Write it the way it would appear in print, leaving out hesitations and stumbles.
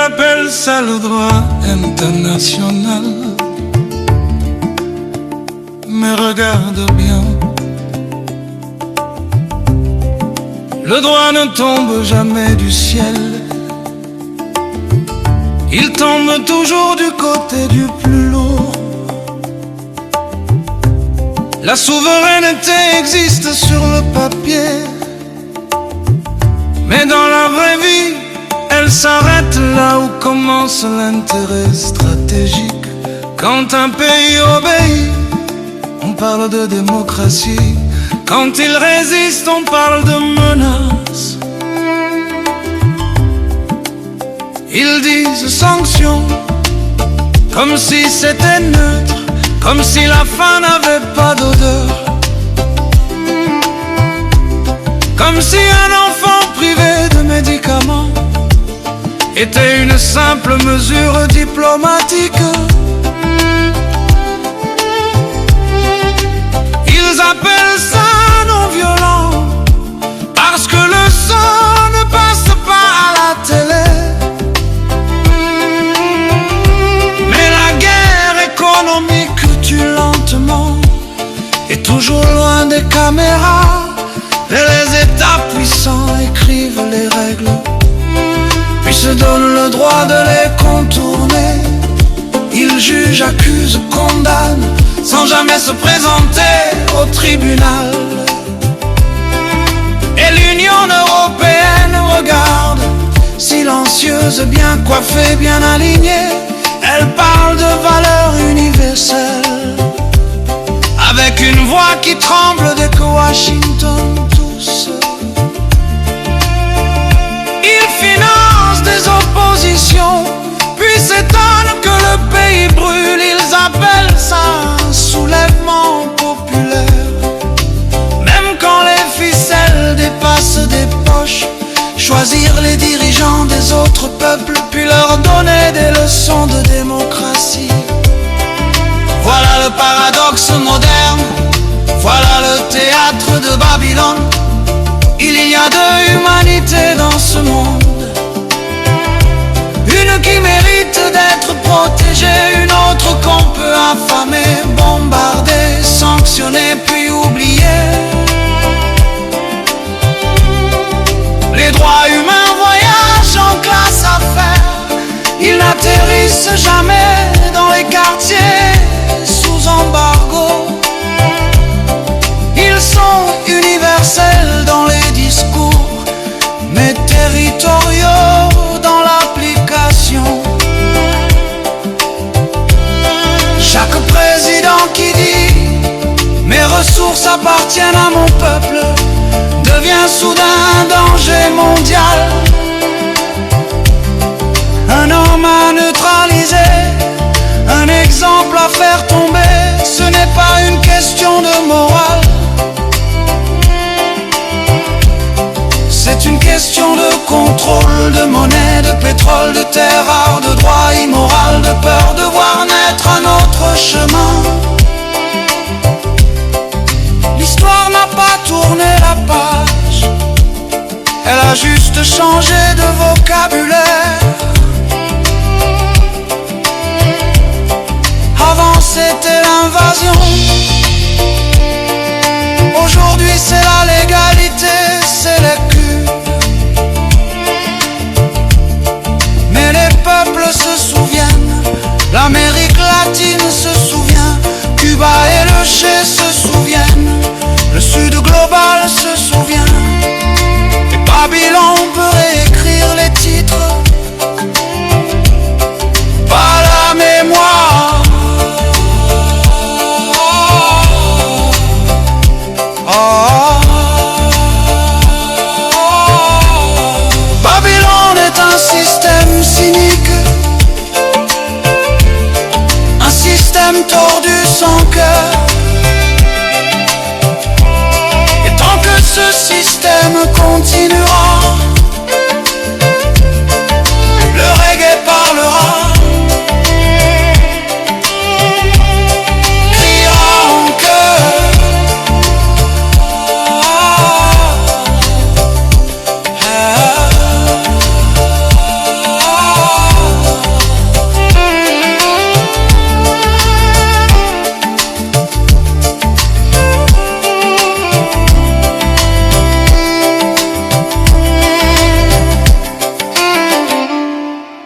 appellent ça le droit international. Mais regarde bien, le droit ne tombe jamais du ciel. Il tombe toujours du côté du plus lourd. La souveraineté existe sur le papier, mais dans la vraie vie, elle s'arrête là où commence l'intérêt stratégique. Quand un pays obéit, on parle de démocratie. Quand il résiste, on parle de menace. Ils disent sanctions, comme si c'était neutre, comme si la faim n'avait pas d'odeur, comme si un enfant privé de médicaments était une simple mesure diplomatique. Ils appellent ça non-violent, parce que le sang ne passe pas à la télé. Mais la guerre économique tue lentement, et toujours loin des caméras. Et les États puissants écrivent les règles, puis se donnent le droit de les contourner. Ils jugent, accusent, condamnent, sans jamais se présenter au tribunal. Et l'Union européenne regarde, silencieuse, bien coiffée, bien alignée. Elle parle de valeurs universelles, avec une voix qui tremble dès que Washington tousse. Ils financent des oppositions, puis s'étonnent que le pays brûle. Ils appellent ça un soulèvement populaire. Même quand les ficelles dépassent des poches, choisir les dirigeants des autres peuples, puis leur donner des leçons de démocratie. Voilà le paradoxe moderne, voilà le théâtre de Babylone. Il y a deux humanités dans ce monde, une qui mérite d'être protégée, une autre qu'on peut affamer, bombarder, sanctionner, puis oublier. Les droits humains voyagent en classe affaires, ils n'atterrissent jamais dans les quartiers sous embargo. Ils sont universels dans les discours, mais territoriaux dans l'application. Chaque président qui dit « mes ressources appartiennent à mon peuple » devient soudain un danger mondial. Un homme à neutraliser, un exemple à faire tomber. Ce n'est pas une question de morale, c'est une question de contrôle, de monnaie, de pétrole, de terres rares, de droit immoral, de peur de voir naître un autre chemin. L'histoire n'a pas tourné la page, elle a juste changé de vocabulaire. Avant c'était l'invasion, aujourd'hui c'est la légalité, c'est les cures. Mais les peuples se souviennent, l'Amérique latine se souvient, Cuba et le Che se souviennent, le Sud global se souvient. Et Babylone peut réécrire les titres, pas la mémoire. Babylone est un système cynique, un système tordu sans cœur.